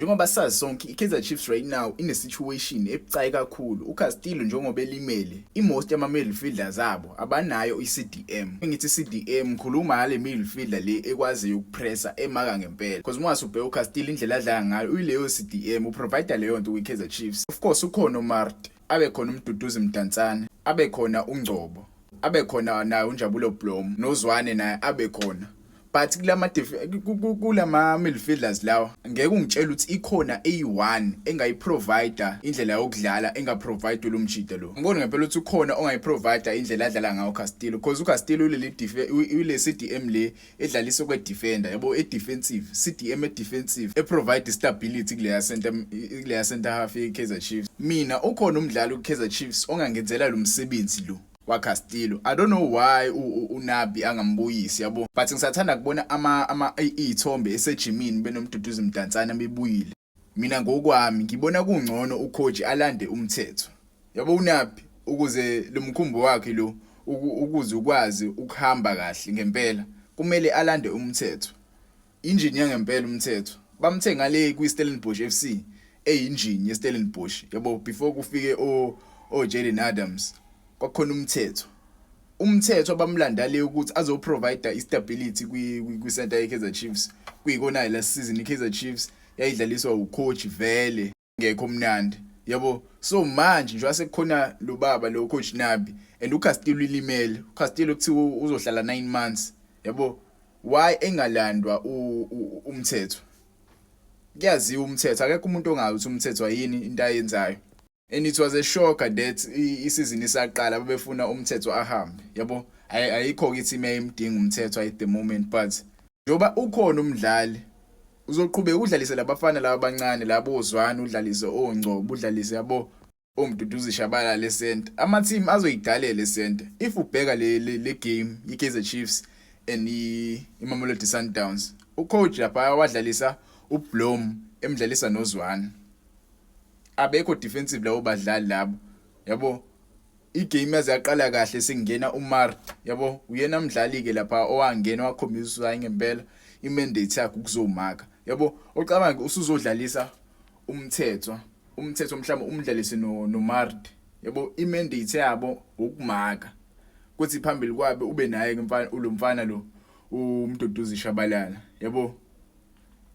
Njengoba sazi sonke iKaizer Chiefs right now ine situation ebucayi kakhulu. uCastillo njengoba elimele, most yama midfielders abo abanayo iCDM. Ngithi iCDM ngikhuluma ngale midfielder le ekwazi ukupressa emaka ngempela. Because uma usubheka uCastillo indlela adlala ngayo uyileyo CDM uprovide leyo nto kwiKaizer Chiefs. Of course ukhona uMart, abe khona uMduduzi Mdantsane, abe khona uNgcobo, abe khona naye uNjabulo Blom, noZwane naye abe khona. But kulama midfielders lawa ngeke ungitshela ukuthi ikhona A1 engayiprovider indlela yokudlala engaprovider lo mjida lo. Ngibona ngempela ukuthi ukhona ongayiprovider indlela adlala ngayo uCastillo because uCastillo ule CDM le edlalisa kwedefender yabo edefensive CDM edefensive eprovide stability kuleya center half yeKaizer Chiefs. Mina ukhona umdlali kuKaizer Chiefs ongangenzela lo msebenzi lo waCastillo. I don't know why uNabi angambuyisi yabo, but ngisathanda kubona ithombe esejimini benomduduzi Mdantsane bebuyile. Mina ngokwami ngibona kungcono ucoach alande umthetho yabo uNabi ukuze lo mkhumbo wakhe lo ukuze ukwazi ukuhamba kahle ngempela kumele alande umthetho. Injini yangempela umthetho bamthenga le kwiStellenbosch FC eyinjini yeStellenbosch yabo before kufike Jayden Adams. Kwakhona umthetho abamlanda le ukuthi azoprovide istability kwi-center yeKaizer Chiefs. Kuyikona last season iKaizer Chiefs yayidlaliswa ucoach vele ngekho mnandi yabo. So manje nje wasekukhona lo baba lo coach Nabi and uCastillo ilimele. uCastillo kuthiwa uzohlala 9 months yabo. Why engalandwa umthetho? Kuyaziwa umthetho, akekho umuntu ongazi ukuthi umthetho yini into ayenzayo. And it was a shocker that isizini isaqala bebefuna umthetho ahambe yabo. Ayikho ukuthi mayimdinga umthetho at the moment, but njoba ukhona umdlali uzoqhubeka udlalise labafana laba abancane labo oZwane, udlalise oNgcobo, udlalise yabo oMduduzi Shabala le center. Ama team azoyidalela le center. If ubheka le game iKaizer Chiefs and iMamelodi Sundowns, ucoach lapha wadlalisa uBlom emdlalisa noZwane. Abekho defensive lawo badlali labo yabo. Igame yazaqala kahle singena uMart yabo, uyena mdlali ke lapha owangena wakhombisa ngempela imandate yakhe ukuzomaka yabo. Ocabanga usuzodlalisa Mthethwa mhlawumbe umdlalise noMart yabo. Imandate yabo ukumaka kuthi phambili kwabe ube naye lo mfana lo uMduduzi Shabalala yabo.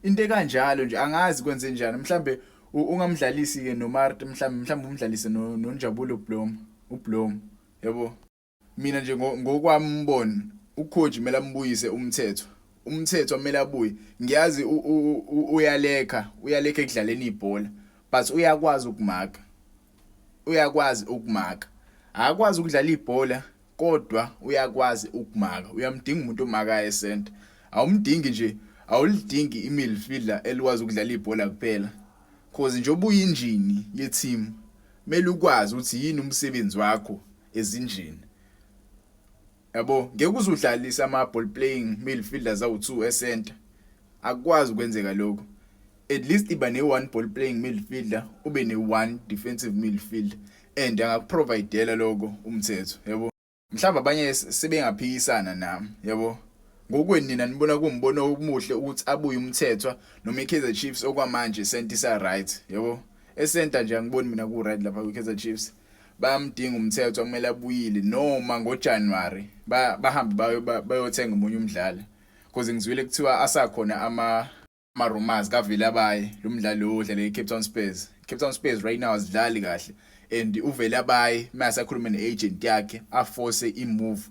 Into kanjalo nje angazi kwenze njani, mhlambe ungamdlalisi ke noMart, mhlambe umdlalise noNjabulo Blom yabo. Mina nje ngokwami umbono ucoach kumele ambuyise umthetho kumele abuye. Ngiyazi uyaleka ekudlaleni ibhola, but uyakwazi ukumaka akwazi ukudlala ibhola kodwa uyakwazi ukumaka. Uyamdinga umuntu omaka esenta, awumdingi nje, awulidingi imidfielder elikwazi ukudlala ibhola kuphela. Cause njoba uyinjini yeteam mele ukwazi ukuthi yini umsebenzi wakho ezinjini yabo. Ngeke uzudlalisa ama ball playing midfielders awu2 center, akwazi ukwenzeka lokho. At least iba ne1 ball playing midfielder ube ne1 defensive midfielder and angakuprovidela lokho umthetho yabo. Mhlawumbe abanye sebengaphikisana nami yabo. Ngokweni nina nibona kumbono omuhle ukuthi abuye umthethwa noma iKaizer Chiefs okwamanje center isa right yabo. Esenta nje angiboni mina ku right lapha kwiKaizer Chiefs. Bayamdinga umthethwa kumele abuyile noma ngoJanuary bahambe bayothenga umunye umdlali. Because ngizwile kuthiwa asakhona ama rumors kavela baye lo mdlali lo odlala eCape Town Spurs. Cape Town Spurs right now azidlali kahle and uvela baye masakhuluma neagent yakhe aforce imove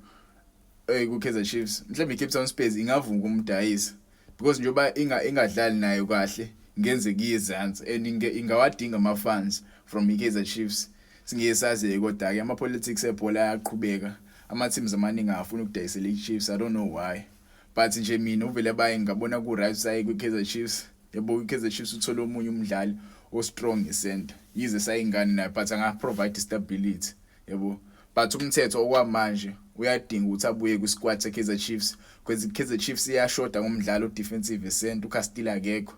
kuKaizer Chiefs. Mhlawumbe iCape Town Spurs ingavunga umdayisi because njoba ingadlali nayo kahle ngenze kuyezansi and ingawadinga ama funds from iKaizer Chiefs. Singesazi kodwa ke ama politics ebhola ayaqhubeka, ama teams amaningi afuna ukudayisela iChiefs. I don't know why, but nje mina uvele baye ngabona ku right side kwiKaizer Chiefs yabo. iKaizer Chiefs uthola umunye umdlali o strong center yize sayingani naye but anga provide stability yabo. But umthetho okwamanje uyadinga ukuthi abuye kwisquad seKaizer Chiefs because iKaizer Chiefs iyashoda ngomdlalo defensive center. uCastillo akekho.